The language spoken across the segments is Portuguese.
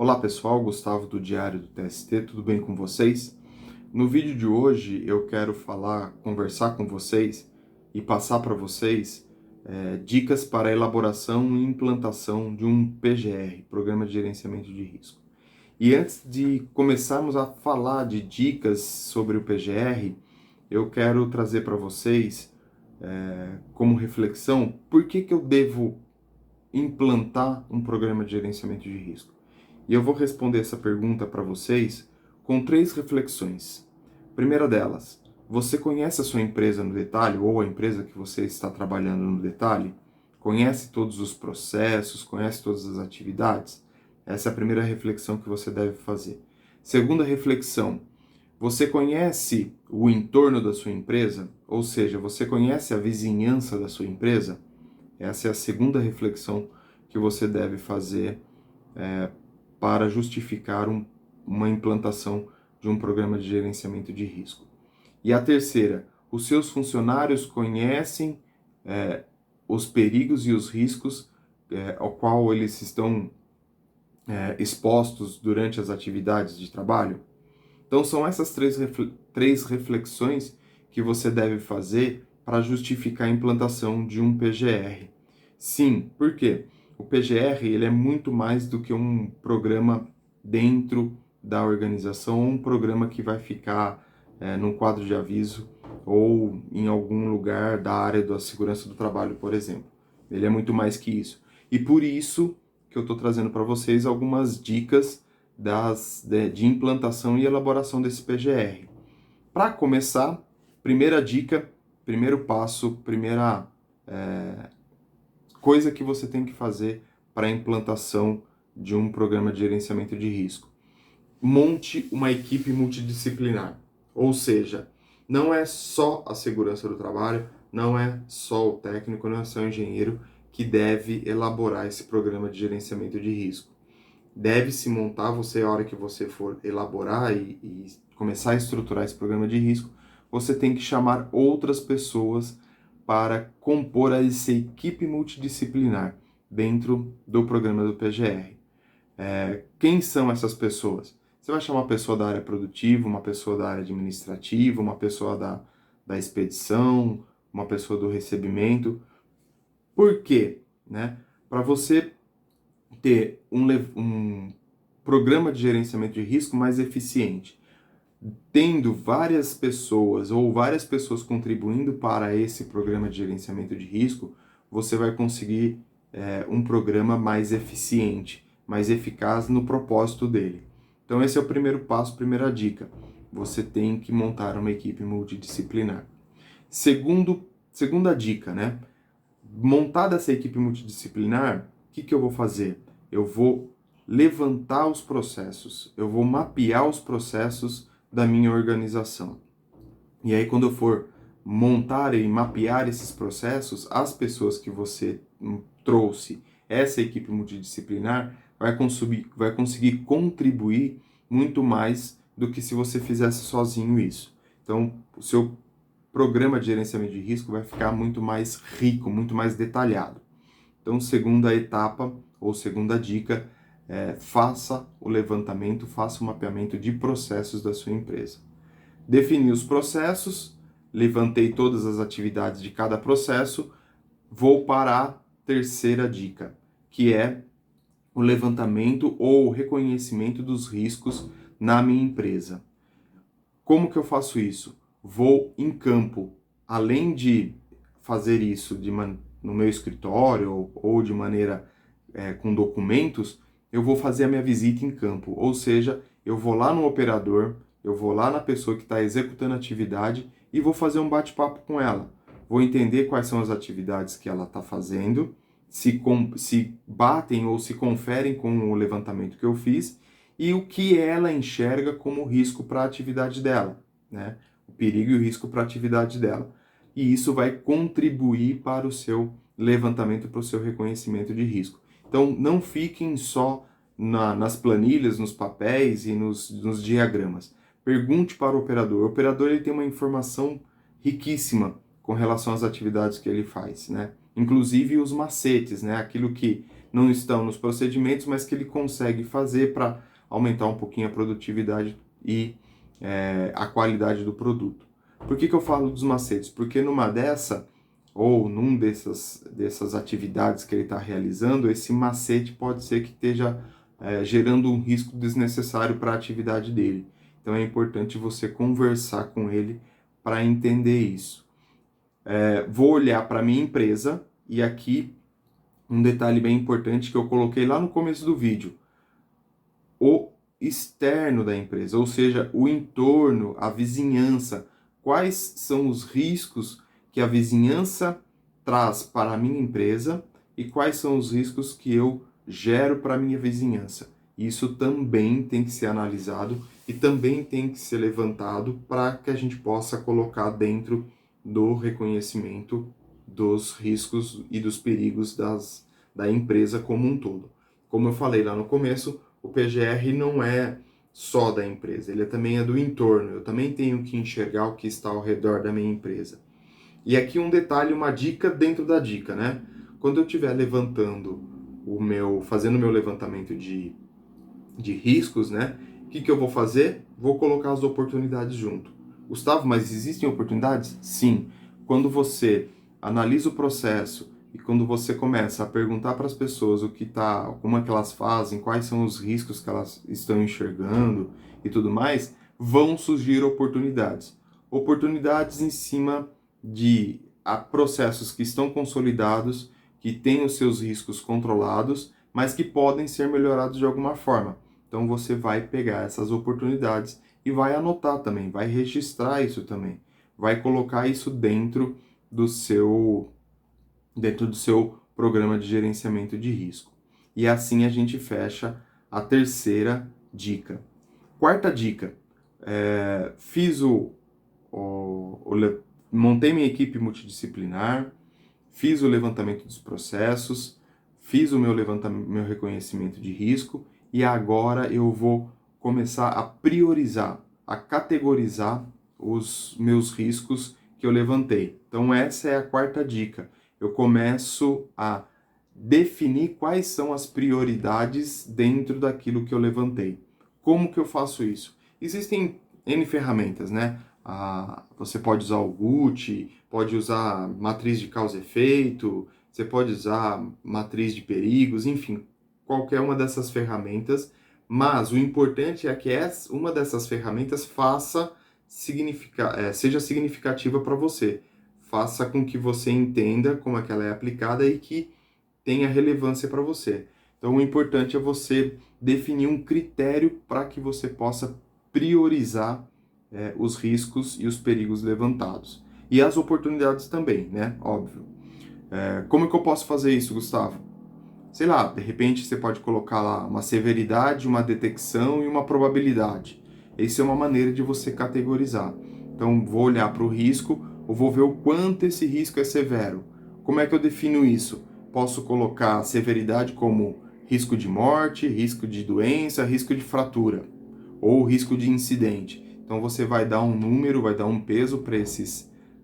Olá pessoal, Gustavo do Diário do TST, tudo bem com vocês? No vídeo de hoje eu quero conversar com vocês e passar para vocês dicas para a elaboração e implantação de um PGR, Programa de Gerenciamento de Risco. E antes de começarmos a falar de dicas sobre o PGR, eu quero trazer para vocês, como reflexão, por que eu devo implantar um programa de gerenciamento de risco. E eu vou responder essa pergunta para vocês com 3 reflexões. Primeira delas, você conhece a sua empresa no detalhe, ou a empresa que você está trabalhando no detalhe? Conhece todos os processos, conhece todas as atividades? Essa é a primeira reflexão que você deve fazer. Segunda reflexão, você conhece o entorno da sua empresa? Ou seja, você conhece a vizinhança da sua empresa? Essa é a segunda reflexão que você deve fazer para justificar uma implantação de um programa de gerenciamento de risco. E a terceira, os seus funcionários conhecem os perigos e os riscos ao qual eles estão expostos durante as atividades de trabalho? Então são essas três reflexões que você deve fazer para justificar a implantação de um PGR. Sim, por quê? O PGR ele é muito mais do que um programa dentro da organização, ou um programa que vai ficar num quadro de aviso ou em algum lugar da área da segurança do trabalho, por exemplo. Ele é muito mais que isso. E por isso que eu estou trazendo para vocês algumas dicas de implantação e elaboração desse PGR. Para começar, primeira dica, primeiro passo, primeira coisa que você tem que fazer para a implantação de um programa de gerenciamento de risco. Monte uma equipe multidisciplinar. Ou seja, não é só a segurança do trabalho, não é só o técnico, não é só o engenheiro que deve elaborar esse programa de gerenciamento de risco. Deve-se montar, a hora que você for elaborar e começar a estruturar esse programa de risco, você tem que chamar outras pessoas para compor essa equipe multidisciplinar dentro do programa do PGR. Quem são essas pessoas? Você vai chamar uma pessoa da área produtiva, uma pessoa da área administrativa, uma pessoa da expedição, uma pessoa do recebimento. Por quê? Para você ter um programa de gerenciamento de risco mais eficiente. Tendo várias pessoas ou várias pessoas contribuindo para esse programa de gerenciamento de risco, você vai conseguir um programa mais eficiente, mais eficaz no propósito dele. Então esse é o primeiro passo, primeira dica. Você tem que montar uma equipe multidisciplinar. Segunda dica, montada essa equipe multidisciplinar, o que eu vou fazer? Eu vou levantar os processos, eu vou mapear os processos da minha organização. E aí, quando eu for montar e mapear esses processos, as pessoas que você trouxe, essa equipe multidisciplinar, vai conseguir contribuir muito mais do que se você fizesse sozinho isso. Então, o seu programa de gerenciamento de risco vai ficar muito mais rico, muito mais detalhado. Então, segunda etapa ou segunda dica, faça o levantamento, faça o mapeamento de processos da sua empresa. Defini os processos, levantei todas as atividades de cada processo, vou para a terceira dica, que é o levantamento ou o reconhecimento dos riscos na minha empresa. Como que eu faço isso? Vou em campo. Além de fazer isso no meu escritório ou de maneira com documentos, eu vou fazer a minha visita em campo. Ou seja, eu vou lá no operador, eu vou lá na pessoa que está executando a atividade e vou fazer um bate-papo com ela. Vou entender quais são as atividades que ela está fazendo, se batem ou se conferem com o levantamento que eu fiz e o que ela enxerga como risco para a atividade dela, o perigo e o risco para a atividade dela. E isso vai contribuir para o seu levantamento, para o seu reconhecimento de risco. Então, não fiquem só nas planilhas, nos papéis e nos diagramas. Pergunte para o operador. O operador ele tem uma informação riquíssima com relação às atividades que ele faz, inclusive os macetes, né? Aquilo que não estão nos procedimentos, mas que ele consegue fazer para aumentar um pouquinho a produtividade e a qualidade do produto. Por que eu falo dos macetes? Porque numa dessa, ou num dessas atividades que ele está realizando, esse macete pode ser que esteja gerando um risco desnecessário para a atividade dele. Então é importante você conversar com ele para entender isso. Vou olhar para a minha empresa e aqui um detalhe bem importante que eu coloquei lá no começo do vídeo. O externo da empresa, ou seja, o entorno, a vizinhança. Quais são os riscos que a vizinhança traz para a minha empresa e quais são os riscos que eu gero para a minha vizinhança. Isso também tem que ser analisado e também tem que ser levantado para que a gente possa colocar dentro do reconhecimento dos riscos e dos perigos da empresa como um todo. Como eu falei lá no começo, o PGR não é só da empresa, ele também é do entorno. Eu também tenho que enxergar o que está ao redor da minha empresa. E aqui um detalhe, uma dica dentro da dica, né? Quando eu estiver fazendo o meu levantamento de riscos, né? O que eu vou fazer? Vou colocar as oportunidades junto. Gustavo, mas existem oportunidades? Sim. Quando você analisa o processo e quando você começa a perguntar para as pessoas como é que elas fazem, quais são os riscos que elas estão enxergando e tudo mais, vão surgir oportunidades. Oportunidades em cima de processos que estão consolidados, que têm os seus riscos controlados, mas que podem ser melhorados de alguma forma. Então você vai pegar essas oportunidades e vai anotar também, vai registrar isso também, vai colocar isso dentro do seu programa de gerenciamento de risco. E assim a gente fecha a terceira dica. Quarta dica, montei minha equipe multidisciplinar, fiz o levantamento dos processos, fiz o meu reconhecimento de risco e agora eu vou começar a priorizar, a categorizar os meus riscos que eu levantei. Então essa é a quarta dica. Eu começo a definir quais são as prioridades dentro daquilo que eu levantei. Como que eu faço isso? Existem N ferramentas, né? Você pode usar o GUT, pode usar matriz de causa e efeito, você pode usar matriz de perigos, enfim, qualquer uma dessas ferramentas, mas o importante é que uma dessas ferramentas seja significativa para você, faça com que você entenda como é que ela é aplicada e que tenha relevância para você. Então o importante é você definir um critério para que você possa priorizar os riscos e os perigos levantados. E as oportunidades também, né? Óbvio. Como que eu posso fazer isso, Gustavo? Sei lá, de repente você pode colocar lá uma severidade, uma detecção e uma probabilidade. Essa é uma maneira de você categorizar. Então, vou olhar para o risco, ou vou ver o quanto esse risco é severo. Como é que eu defino isso? Posso colocar a severidade como risco de morte, risco de doença, risco de fratura, ou risco de incidente. Então, você vai dar um número, vai dar um peso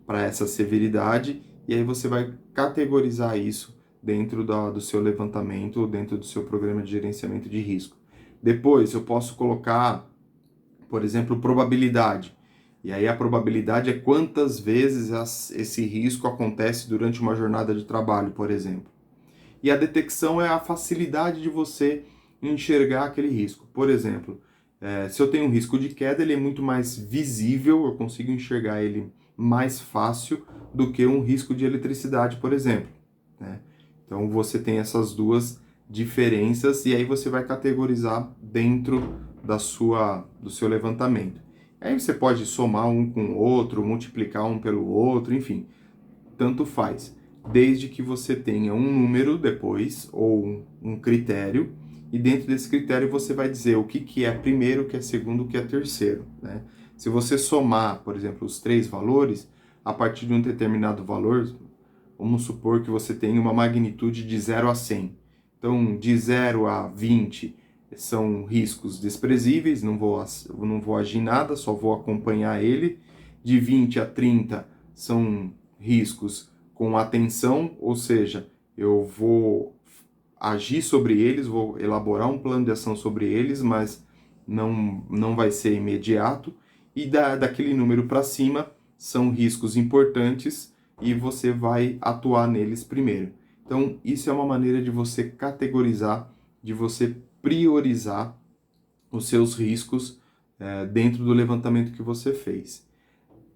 para essa severidade, e aí você vai categorizar isso dentro do seu levantamento, dentro do seu programa de gerenciamento de risco. Depois, eu posso colocar, por exemplo, probabilidade. E aí a probabilidade é quantas vezes esse risco acontece durante uma jornada de trabalho, por exemplo. E a detecção é a facilidade de você enxergar aquele risco. Por exemplo, se eu tenho um risco de queda, ele é muito mais visível, eu consigo enxergar ele mais fácil do que um risco de eletricidade, por exemplo, né? Então você tem essas duas diferenças e aí você vai categorizar dentro do seu levantamento. Aí você pode somar um com o outro, multiplicar um pelo outro, enfim, tanto faz, desde que você tenha um número depois ou um critério e dentro desse critério você vai dizer o que é primeiro, o que é segundo, o que é terceiro, né? Se você somar, por exemplo, os três valores, a partir de um determinado valor, vamos supor que você tem uma magnitude de 0 a 100. Então, de 0 a 20 são riscos desprezíveis, não vou agir nada, só vou acompanhar ele. De 20 a 30 são riscos com atenção, ou seja, eu vou agir sobre eles, vou elaborar um plano de ação sobre eles, mas não vai ser imediato. E daquele número para cima são riscos importantes e você vai atuar neles primeiro. Então, isso é uma maneira de você categorizar, de você priorizar os seus riscos dentro do levantamento que você fez.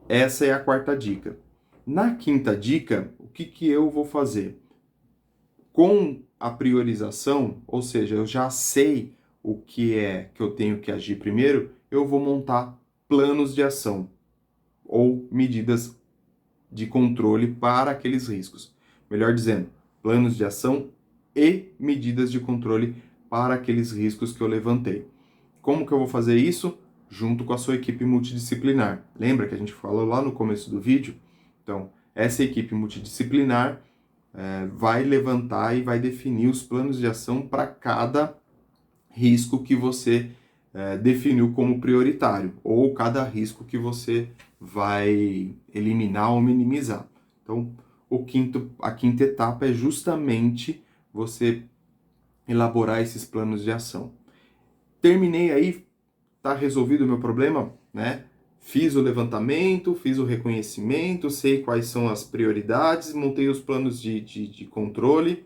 Essa é a quarta dica. Na quinta dica, o que eu vou fazer? Com a priorização, ou seja, eu já sei o que é que eu tenho que agir primeiro, eu vou montar planos de ação ou medidas de controle para aqueles riscos. Melhor dizendo, planos de ação e medidas de controle para aqueles riscos que eu levantei. Como que eu vou fazer isso? Junto com a sua equipe multidisciplinar. Lembra que a gente falou lá no começo do vídeo? Então, essa equipe multidisciplinar vai levantar e vai definir os planos de ação para cada risco que você definiu como prioritário, ou cada risco que você vai eliminar ou minimizar. Então, a quinta etapa é justamente você elaborar esses planos de ação. Terminei aí, tá resolvido o meu problema, né? Fiz o levantamento, fiz o reconhecimento, sei quais são as prioridades, montei os planos de controle,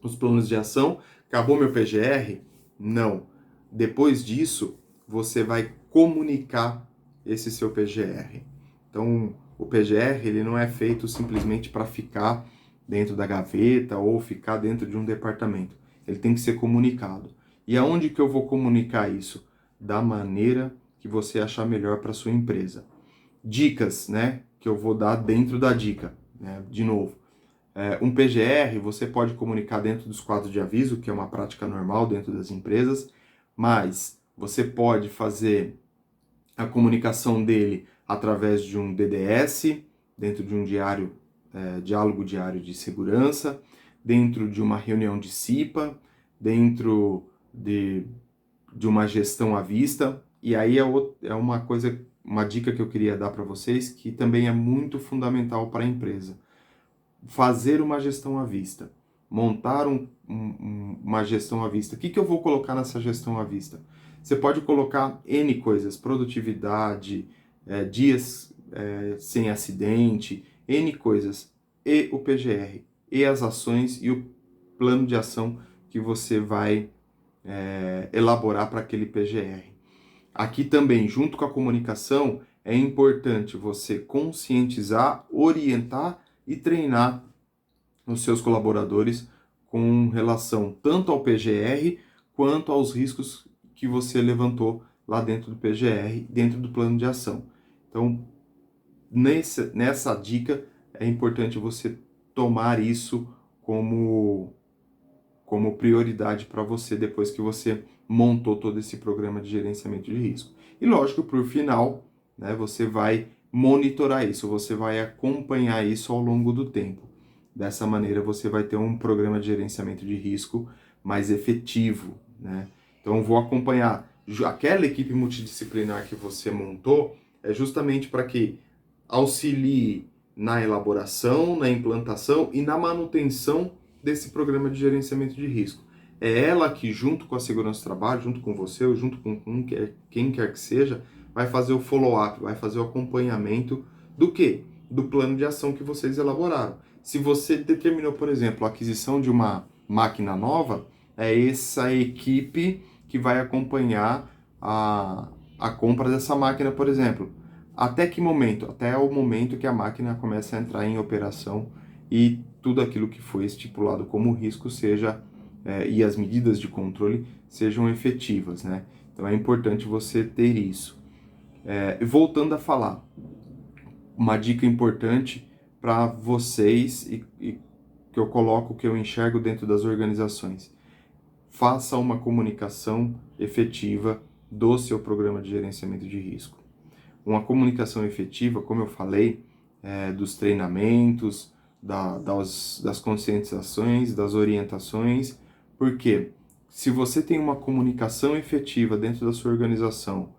os planos de ação. Acabou meu PGR? Não. Depois disso, você vai comunicar esse seu PGR. Então, o PGR ele não é feito simplesmente para ficar dentro da gaveta ou ficar dentro de um departamento. Ele tem que ser comunicado. E aonde que eu vou comunicar isso? Da maneira que você achar melhor para sua empresa. Dicas, né, que eu vou dar dentro da dica, né? De novo, um PGR você pode comunicar dentro dos quadros de aviso, que é uma prática normal dentro das empresas, mas você pode fazer a comunicação dele através de um DDS, dentro de um diálogo diário de segurança, dentro de uma reunião de CIPA, dentro de uma gestão à vista. E aí é uma dica que eu queria dar para vocês, que também é muito fundamental para a empresa. Fazer uma gestão à vista. Montar uma gestão à vista. O que eu vou colocar nessa gestão à vista? Você pode colocar N coisas, produtividade, dias sem acidente, N coisas, e o PGR, e as ações e o plano de ação que você vai elaborar para aquele PGR. Aqui também, junto com a comunicação, é importante você conscientizar, orientar e treinar os seus colaboradores com relação tanto ao PGR quanto aos riscos que você levantou lá dentro do PGR, dentro do plano de ação. Então, nessa dica, é importante você tomar isso como prioridade para você depois que você montou todo esse programa de gerenciamento de risco. E lógico, por final, né, você vai monitorar isso, você vai acompanhar isso ao longo do tempo. Dessa maneira, você vai ter um programa de gerenciamento de risco mais efetivo, né? Então, vou acompanhar aquela equipe multidisciplinar que você montou, é justamente para que auxilie na elaboração, na implantação e na manutenção desse programa de gerenciamento de risco. É ela que, junto com a segurança do trabalho, junto com você, ou junto com quem quer que seja, vai fazer o follow-up, vai fazer o acompanhamento do quê? Do plano de ação que vocês elaboraram. Se você determinou, por exemplo, a aquisição de uma máquina nova, é essa equipe que vai acompanhar a compra dessa máquina, por exemplo. Até que momento? Até o momento que a máquina começa a entrar em operação e tudo aquilo que foi estipulado como risco e as medidas de controle sejam efetivas, né? Então é importante você ter isso. Voltando a falar, uma dica importante para vocês e que eu coloco, que eu enxergo dentro das organizações. Faça uma comunicação efetiva do seu programa de gerenciamento de risco. Uma comunicação efetiva, como eu falei, dos treinamentos, das conscientizações, das orientações, porque se você tem uma comunicação efetiva dentro da sua organização,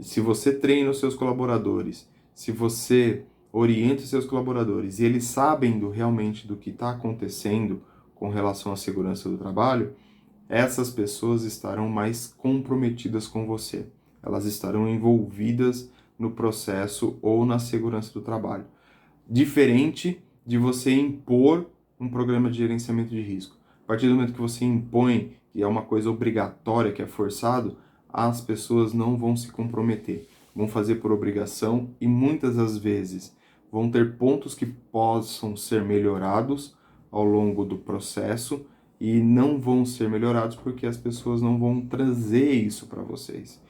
se você treina os seus colaboradores, se você orienta os seus colaboradores e eles sabem realmente do que está acontecendo com relação à segurança do trabalho, essas pessoas estarão mais comprometidas com você. Elas estarão envolvidas no processo ou na segurança do trabalho. Diferente de você impor um programa de gerenciamento de risco. A partir do momento que você impõe, e é uma coisa obrigatória, que é forçado, as pessoas não vão se comprometer. Vão fazer por obrigação e muitas das vezes vão ter pontos que possam ser melhorados ao longo do processo e não vão ser melhorados porque as pessoas não vão trazer isso para vocês,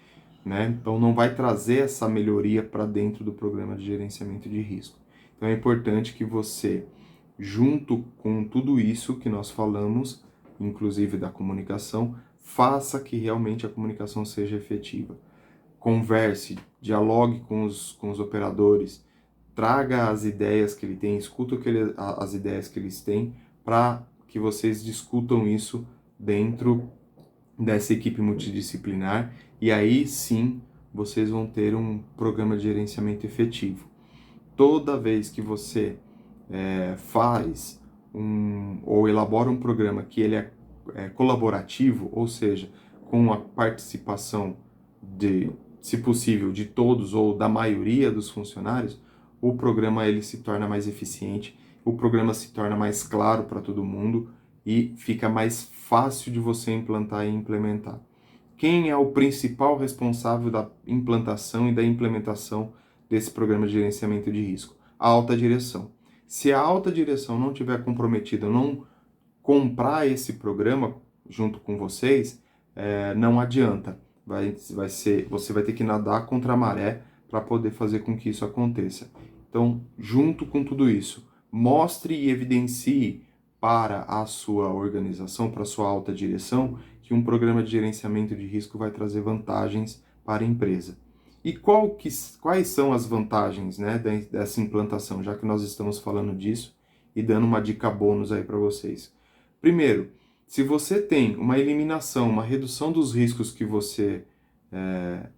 né? Então não vai trazer essa melhoria para dentro do programa de gerenciamento de risco. Então é importante que você, junto com tudo isso que nós falamos, inclusive da comunicação, faça que realmente a comunicação seja efetiva. Converse, dialogue com os operadores, traga as ideias que ele tem, escuta as ideias que eles têm, para que vocês discutam isso dentro dessa equipe multidisciplinar, e aí sim vocês vão ter um programa de gerenciamento efetivo. Toda vez que você faz ou elabora um programa que ele é colaborativo, ou seja, com a participação se possível, de todos ou da maioria dos funcionários, o programa ele se torna mais eficiente, o programa se torna mais claro para todo mundo e fica mais fácil de você implantar e implementar. Quem é o principal responsável da implantação e da implementação desse programa de gerenciamento de risco? A alta direção. Se a alta direção não estiver comprometida, não comprar esse programa junto com vocês, não adianta. Você vai ter que nadar contra a maré para poder fazer com que isso aconteça. Então, junto com tudo isso, mostre e evidencie para a sua organização, para a sua alta direção, que um programa de gerenciamento de risco vai trazer vantagens para a empresa. E quais são as vantagens, né, dessa implantação, já que nós estamos falando disso e dando uma dica bônus aí para vocês? Primeiro, se você tem uma eliminação, uma redução dos riscos que você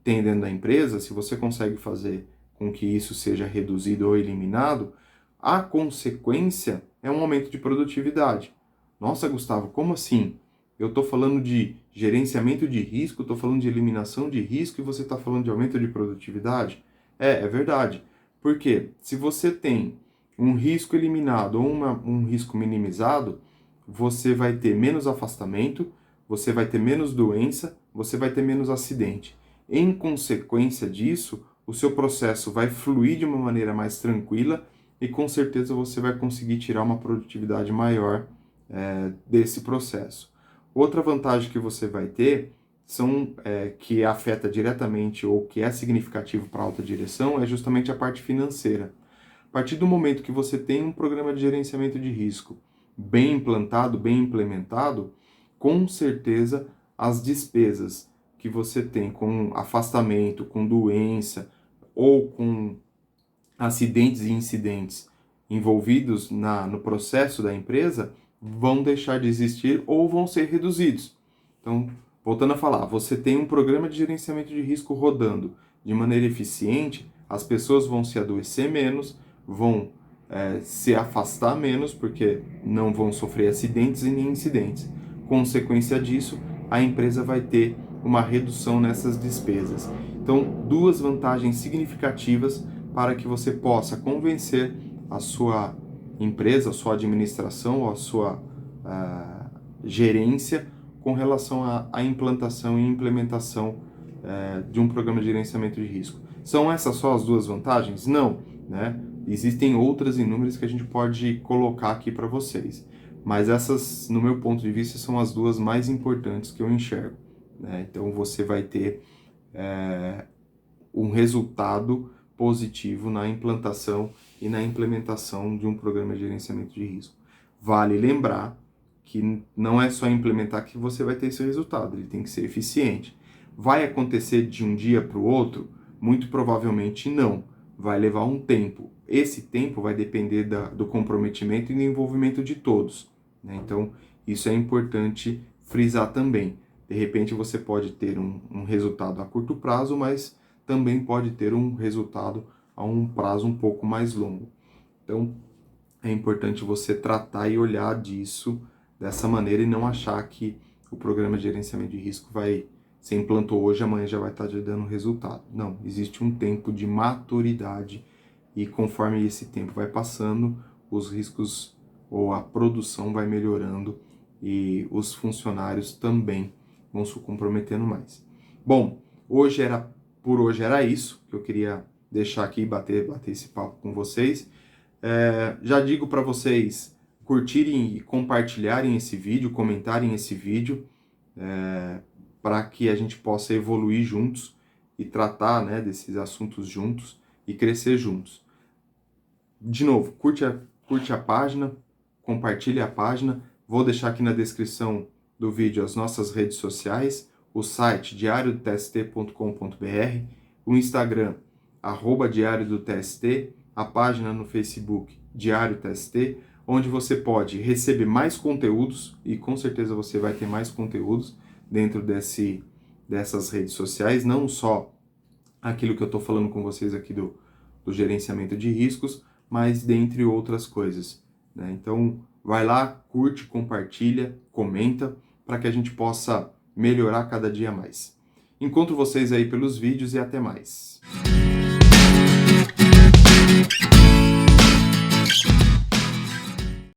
tem dentro da empresa, se você consegue fazer com que isso seja reduzido ou eliminado, a consequência é um aumento de produtividade. Nossa, Gustavo, como assim? Eu estou falando de gerenciamento de risco, estou falando de eliminação de risco e você está falando de aumento de produtividade? É verdade. Porque se você tem um risco eliminado ou um risco minimizado, você vai ter menos afastamento, você vai ter menos doença, você vai ter menos acidente. Em consequência disso, o seu processo vai fluir de uma maneira mais tranquila e com certeza você vai conseguir tirar uma produtividade maior desse processo. Outra vantagem que você vai ter, que afeta diretamente ou que é significativo para a alta direção, é justamente a parte financeira. A partir do momento que você tem um programa de gerenciamento de risco bem implantado, bem implementado, com certeza as despesas que você tem com afastamento, com doença ou com acidentes e incidentes envolvidos no processo da empresa vão deixar de existir ou vão ser reduzidos. Então, voltando a falar, você tem um programa de gerenciamento de risco rodando de maneira eficiente, as pessoas vão se adoecer menos, vão se afastar menos, porque não vão sofrer acidentes e nem incidentes. Consequência disso, a empresa vai ter uma redução nessas despesas. Então, duas vantagens significativas para que você possa convencer a sua empresa, a sua administração ou a sua gerência com relação à implantação e implementação de um programa de gerenciamento de risco. São essas só as duas vantagens? Não, né? Existem outras inúmeras que a gente pode colocar aqui para vocês, mas essas, no meu ponto de vista, são as duas mais importantes que eu enxergo, né? Então você vai ter um resultado positivo na implantação e na implementação de um programa de gerenciamento de risco. Vale lembrar que não é só implementar que você vai ter esse resultado, ele tem que ser eficiente. Vai acontecer de um dia para o outro? Muito provavelmente não. Vai levar um tempo. Esse tempo vai depender do comprometimento e do envolvimento de todos, né? Então, isso é importante frisar também. De repente, você pode ter um resultado a curto prazo, mas também pode ter um resultado a um prazo um pouco mais longo. Então, é importante você tratar e olhar disso dessa maneira e não achar que o programa de gerenciamento de risco você implantou hoje, amanhã já vai estar te dando resultado. Não, existe um tempo de maturidade e conforme esse tempo vai passando, os riscos ou a produção vai melhorando e os funcionários também vão se comprometendo mais. Bom, por hoje era isso que eu queria deixar aqui, bater esse papo com vocês. Já digo para vocês curtirem e compartilharem esse vídeo, comentarem esse vídeo, para que a gente possa evoluir juntos e tratar, né, desses assuntos juntos e crescer juntos. De novo, curte a página, compartilhe a página. Vou deixar aqui na descrição do vídeo as nossas redes sociais, o site diariodotst.com.br, o Instagram, @Diário do TST, a página no Facebook, Diário TST, onde você pode receber mais conteúdos, e com certeza você vai ter mais conteúdos dentro dessas redes sociais, não só aquilo que eu estou falando com vocês aqui do gerenciamento de riscos, mas dentre outras coisas, né? Então, vai lá, curte, compartilha, comenta, para que a gente possa melhorar cada dia mais. Encontro vocês aí pelos vídeos e até mais.